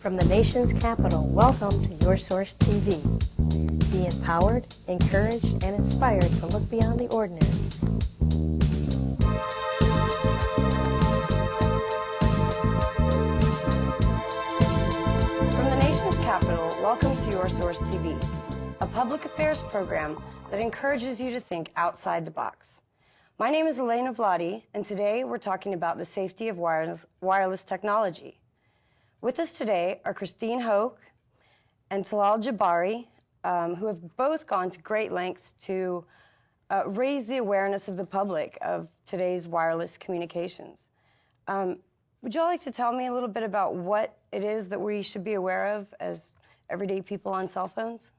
From the nation's capital, welcome to Your Source TV. Be empowered, encouraged, and inspired to look beyond the ordinary. From the nation's capital, welcome to Your Source TV, a public affairs program that encourages you to think outside the box. My name is Elena Vladi, and today we're talking about the safety of wireless technology. With us today are Christine Hock and Talal Jabari, who have both gone to great lengths to raise the awareness of the public of today's wireless communications. Would you all like to tell me a little bit about what it is that we should be aware of as everyday people on cell phones?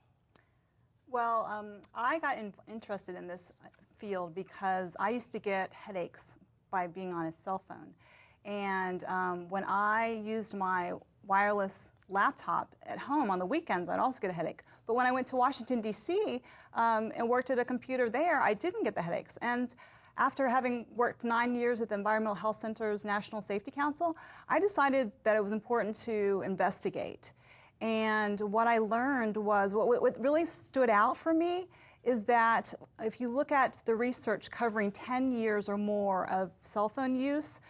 Well, I got interested in this field because I used to get headaches by being on a cell phone. And when I used my wireless laptop at home on the weekends, I'd also get a headache. But when I went to Washington, D.C. And worked at a computer there, I didn't get the headaches. And after having worked 9 years at the Environmental Health Center's National Safety Council, I decided that it was important to investigate. And what I learned was, what really stood out for me is that if you look at the research covering 10 years or more of cell phone use,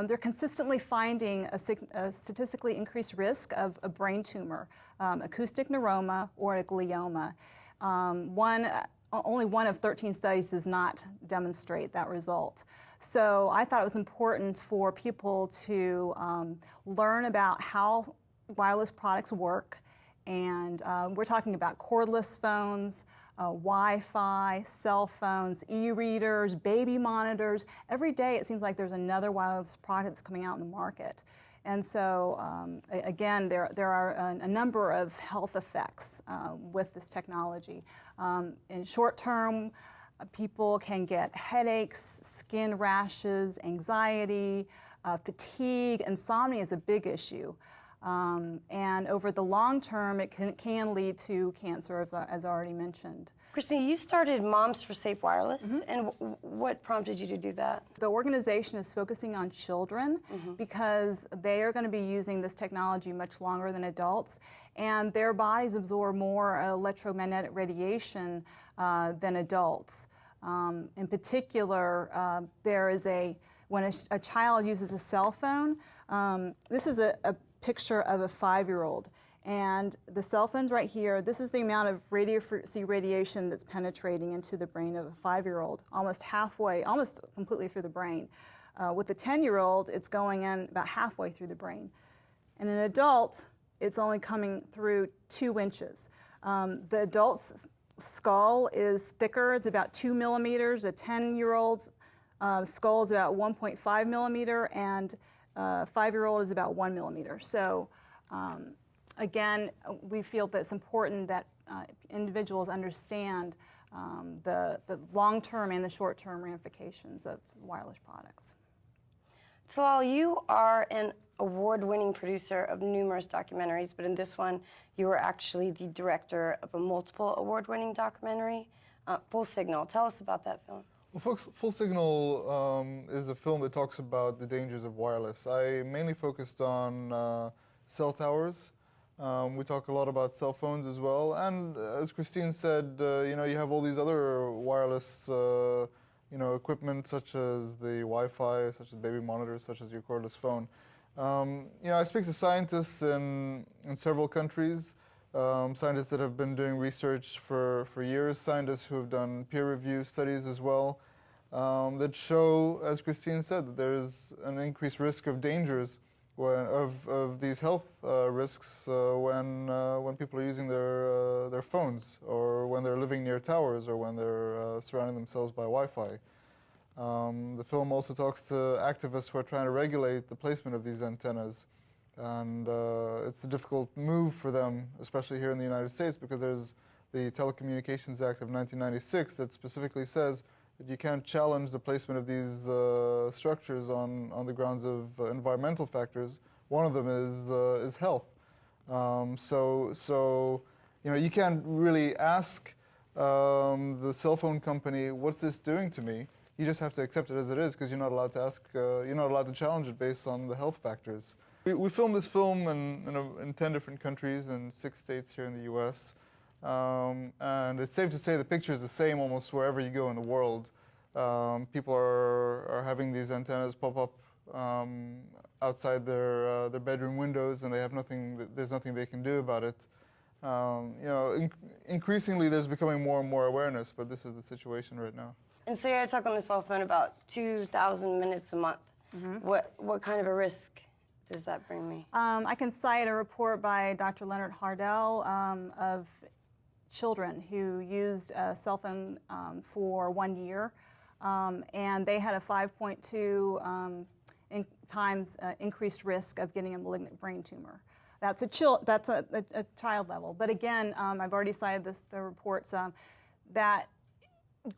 they're consistently finding a statistically increased risk of a brain tumor, acoustic neuroma, or a glioma. Only one of 13 studies does not demonstrate that result. So I thought it was important for people to learn about how wireless products work. And we're talking about cordless phones, Wi-Fi, cell phones, e-readers, baby monitors. Every day it seems like there's another wireless product that's coming out in the market. And so, again, there are a number of health effects with this technology. In short term, people can get headaches, skin rashes, anxiety, fatigue. Insomnia is a big issue. And over the long term, it can lead to cancer, as already mentioned. Christine, you started Moms for Safe Wireless, and what prompted you to do that? The organization is focusing on children because they are going to be using this technology much longer than adults, and their bodies absorb more electromagnetic radiation than adults. In particular, when a child uses a cell phone, this is a picture of a 5-year-old. And the cell phone's right here. This is the amount of radio frequency radiation that's penetrating into the brain of a 5-year-old, almost halfway, almost completely through the brain. With a 10-year-old, it's going in about halfway through the brain. And an adult, it's only coming through 2 inches. The adult's skull is thicker. It's about 2 millimeters. A 10-year-old's skull is about 1.5 millimeter, and a 5-year-old is about 1 millimeter. So again, we feel that it's important that individuals understand the long-term and the short-term ramifications of wireless products. Talal, you are an award-winning producer of numerous documentaries, but in this one, you were actually the director of a multiple award-winning documentary, Full Signal. Tell us about that film. Well, Full Signal is a film that talks about the dangers of wireless. I mainly focused on cell towers. We talk a lot about cell phones as well. And as Christine said, you have all these other wireless equipment, such as the Wi-Fi, such as baby monitors, such as your cordless phone. I speak to scientists in several countries. Scientists that have been doing research for years, scientists who have done peer-reviewed studies as well, that show, as Christine said, that there's an increased risk of dangers of these health risks when people are using their phones, or when they're living near towers, or when they're surrounding themselves by Wi-Fi. The film also talks to activists who are trying to regulate the placement of these antennas. And it's a difficult move for them, especially here in the United States, because there's the Telecommunications Act of 1996 that specifically says that you can't challenge the placement of these structures on the grounds of environmental factors. One of them is health. So you can't really ask the cell phone company, what's this doing to me? You just have to accept it as it is, because you're not allowed to ask, you're not allowed to challenge it based on the health factors. We filmed this film in 10 different countries and 6 states here in the US. And it's safe to say the picture is the same almost wherever you go in the world. People are having these antennas pop up outside their bedroom windows, and they have nothing. There's nothing they can do about it. You know, increasingly there's becoming more and more awareness, but this is the situation right now. And say I talk on the cell phone about 2,000 minutes a month. What kind of a risk does that bring me? I can cite a report by Dr. Leonard Hardell of children who used a cell phone for 1 year, and they had a 5.2 times increased risk of getting a malignant brain tumor. That's a child level. But again, I've already cited the reports that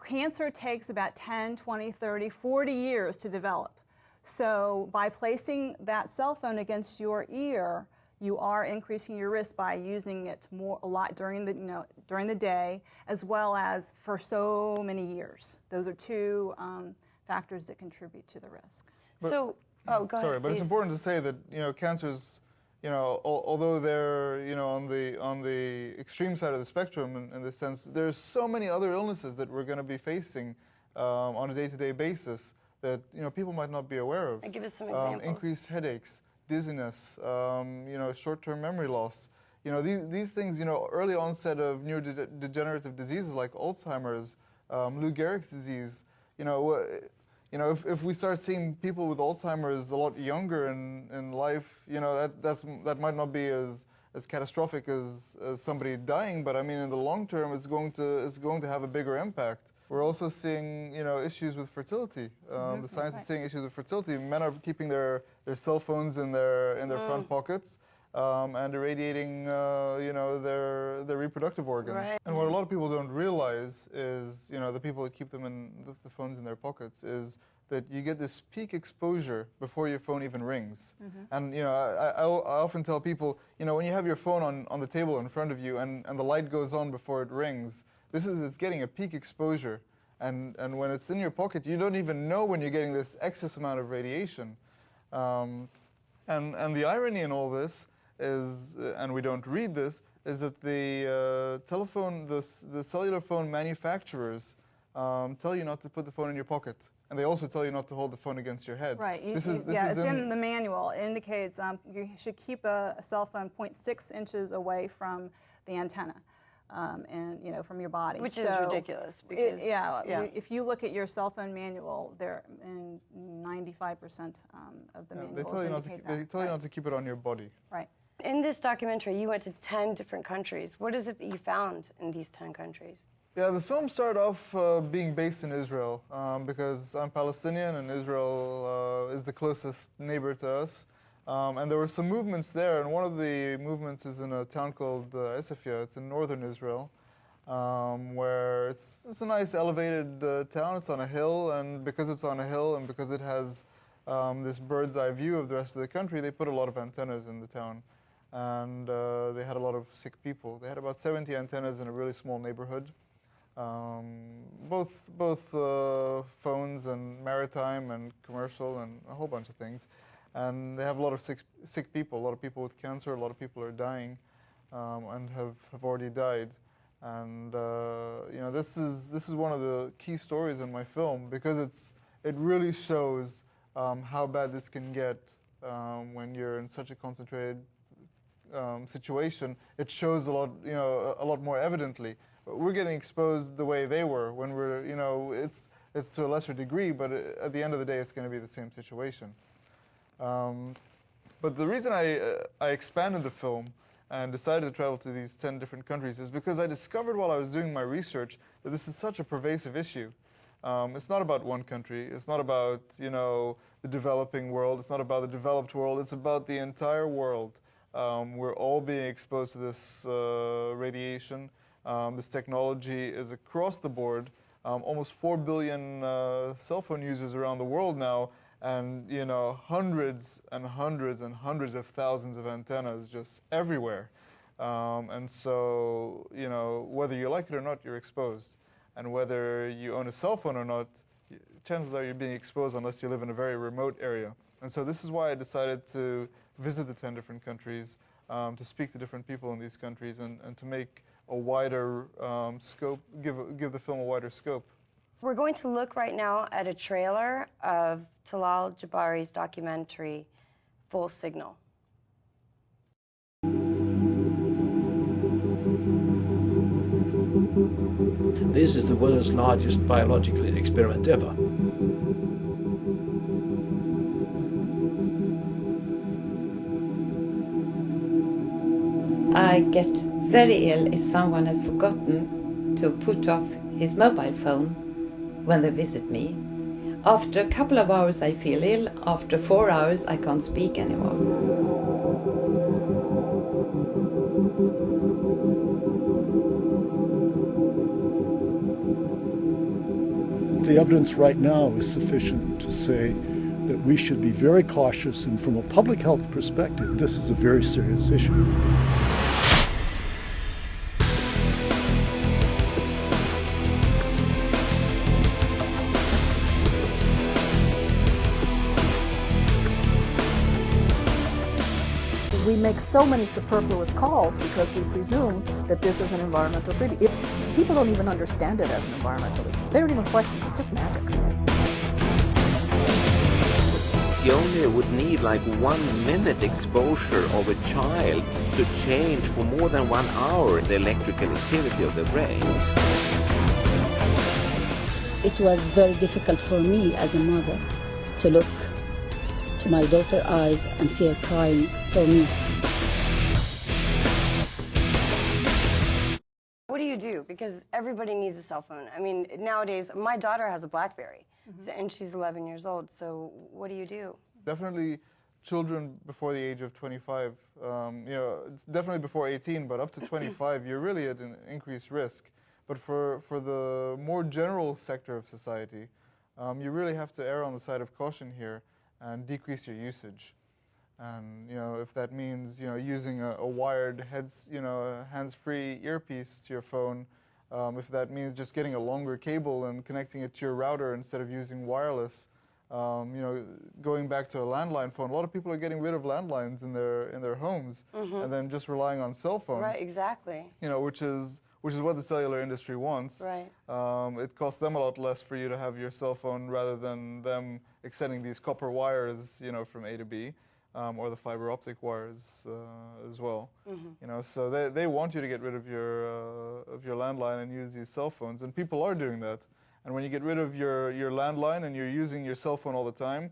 cancer takes about 10, 20, 30, 40 years to develop. So by placing that cell phone against your ear, you are increasing your risk by using it a lot during the day, as well as for so many years. Those are two factors that contribute to the risk. But, so, oh, go ahead. Sorry, but please. it's important to say that cancers, although they're on the extreme side of the spectrum in this sense, there's so many other illnesses that we're going to be facing on a day-to-day basis that people might not be aware of. Give us some examples. Increased headaches, dizziness, short-term memory loss. These things, early onset of neurodegenerative diseases like Alzheimer's, Lou Gehrig's disease. If we start seeing people with Alzheimer's a lot younger in life, that might not be as catastrophic as somebody dying, but I mean in the long term, it's going to have a bigger impact. We're also seeing issues with fertility. The science is seeing issues with fertility. Men are keeping their cell phones in their front pockets and irradiating their reproductive organs. Right. And what a lot of people don't realize is the people that keep them in the phones in their pockets is that you get this peak exposure before your phone even rings. And I often tell people when you have your phone on the table in front of you and the light goes on before it rings, it's getting a peak exposure, and when it's in your pocket, you don't even know when you're getting this excess amount of radiation. And the irony in all this is, and we don't read this, is that the the cellular phone manufacturers tell you not to put the phone in your pocket, and they also tell you not to hold the phone against your head. Right. It's in the manual. It indicates you should keep a cell phone 0.6 inches away from the antenna. And from your body, which is ridiculous. Because if you look at your cell phone manual, they're in 95% of the manuals they tell you not to keep it on your body. Right. In this documentary, you went to 10 different countries. What is it that you found in these 10 countries? Yeah, the film started off being based in Israel because I'm Palestinian and Israel is the closest neighbor to us. And there were some movements there, and one of the movements is in a town called Esafia. It's in northern Israel, where it's a nice elevated town. It's on a hill, and because it's on a hill and because it has this bird's eye view of the rest of the country, they put a lot of antennas in the town. And they had a lot of sick people. They had about 70 antennas in a really small neighborhood, both phones and maritime and commercial and a whole bunch of things. And they have a lot of sick people, a lot of people with cancer, a lot of people are dying and have already died. And this is one of the key stories in my film because it really shows how bad this can get when you're in such a concentrated situation. It shows a lot more evidently. We're getting exposed the way they were when we're it's to a lesser degree, but at the end of the day, it's going to be the same situation. But the reason I expanded the film and decided to travel to these 10 different countries is because I discovered while I was doing my research that this is such a pervasive issue. It's not about one country. It's not about the developing world. It's not about the developed world. It's about the entire world. We're all being exposed to this radiation. This technology is across the board. Almost 4 billion cell phone users around the world now. And hundreds and hundreds and hundreds of thousands of antennas just everywhere. And so, whether you like it or not, you're exposed. And whether you own a cell phone or not, chances are you're being exposed unless you live in a very remote area. And so this is why I decided to visit the 10 different countries, to speak to different people in these countries, and to make a wider scope, give the film a wider scope. We're going to look right now at a trailer of Talal Jabari's documentary, Full Signal. This is the world's largest biological experiment ever. I get very ill if someone has forgotten to put off his mobile phone when they visit me. After a couple of hours I feel ill, after 4 hours I can't speak anymore. The evidence right now is sufficient to say that we should be very cautious, and from a public health perspective, this is a very serious issue. We make so many superfluous calls because we presume that this is an environmental freedom. People don't even understand it as an environmental issue. They don't even question it. It's just magic. You only would need like 1 minute exposure of a child to change for more than 1 hour the electrical activity of the brain. It was very difficult for me as a mother to look to my daughter's eyes and see her crying for me. What do you do? Because everybody needs a cell phone. I mean, nowadays, my daughter has a BlackBerry, and she's 11 years old, so what do you do? Definitely children before the age of 25, you know, it's definitely before 18, but up to 25, you're really at an increased risk. But for the more general sector of society, you really have to err on the side of caution here and decrease your usage. And you know, if that means using a wired hands-free earpiece to your phone, if that means just getting a longer cable and connecting it to your router instead of using wireless, going back to a landline phone. A lot of people are getting rid of landlines in their homes and then just relying on cell phones. Right, exactly. You know, which is what the cellular industry wants. Right. It costs them a lot less for you to have your cell phone rather than them extending these copper wires, from A to B, or the fiber optic wires as well. You know, so they want you to get rid of your landline and use these cell phones, and people are doing that. And when you get rid of your landline and you're using your cell phone all the time,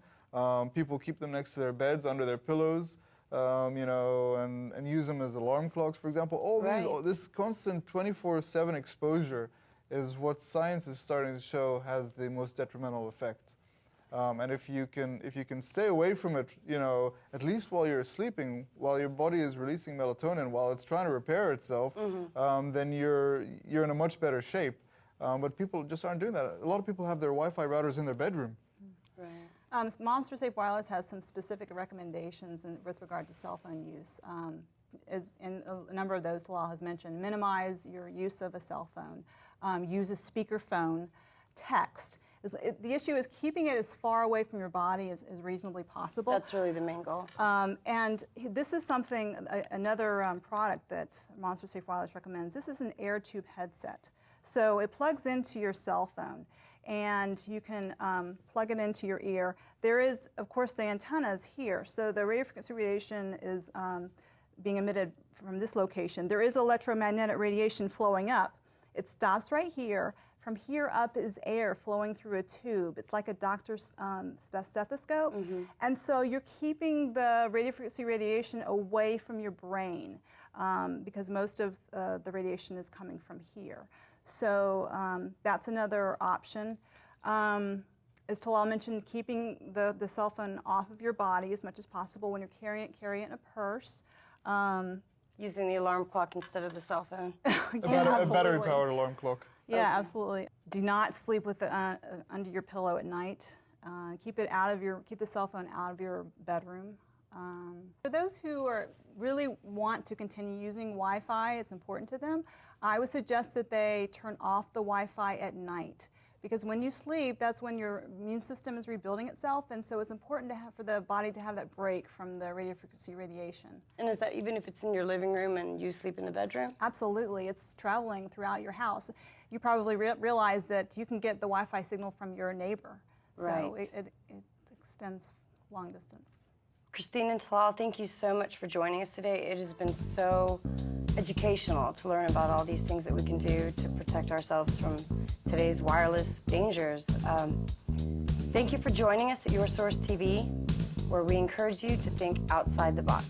people keep them next to their beds, under their pillows. And use them as alarm clocks, for example. This constant 24/7 exposure is what science is starting to show has the most detrimental effect. And if you can stay away from it, at least while you're sleeping, while your body is releasing melatonin, while it's trying to repair itself, then you're in a much better shape. But people just aren't doing that. A lot of people have their Wi-Fi routers in their bedroom. Right. Moms for Safe Wireless has some specific recommendations with regard to cell phone use. In a number of those Talal has mentioned, minimize your use of a cell phone, use a speakerphone, text. The issue is keeping it as far away from your body as reasonably possible. That's really the main goal. And this is something, another product that Moms for Safe Wireless recommends. This is an air tube headset. So it plugs into your cell phone, and you can plug it into your ear. There is, of course, the antennas here. So the radio frequency radiation is being emitted from this location. There is electromagnetic radiation flowing up. It stops right here. From here up is air flowing through a tube. It's like a doctor's stethoscope. And so you're keeping the radio frequency radiation away from your brain because most of the radiation is coming from here. So that's another option. As Talal mentioned, keeping the cell phone off of your body as much as possible. When you're carrying it in a purse. Using the alarm clock instead of the cell phone. A battery-powered alarm clock. Yeah, absolutely. Do not sleep with it under your pillow at night. Keep the cell phone out of your bedroom. For those who really want to continue using Wi-Fi, it's important to them, I would suggest that they turn off the Wi-Fi at night, because when you sleep, that's when your immune system is rebuilding itself, and so it's important for the body to have that break from the radiofrequency radiation. And is that even if it's in your living room and you sleep in the bedroom? Absolutely. It's traveling throughout your house. You probably realize that you can get the Wi-Fi signal from your neighbor. Right. So it extends long distance. Christine and Talal, thank you so much for joining us today. It has been so educational to learn about all these things that we can do to protect ourselves from today's wireless dangers. Thank you for joining us at Your Source TV, where we encourage you to think outside the box.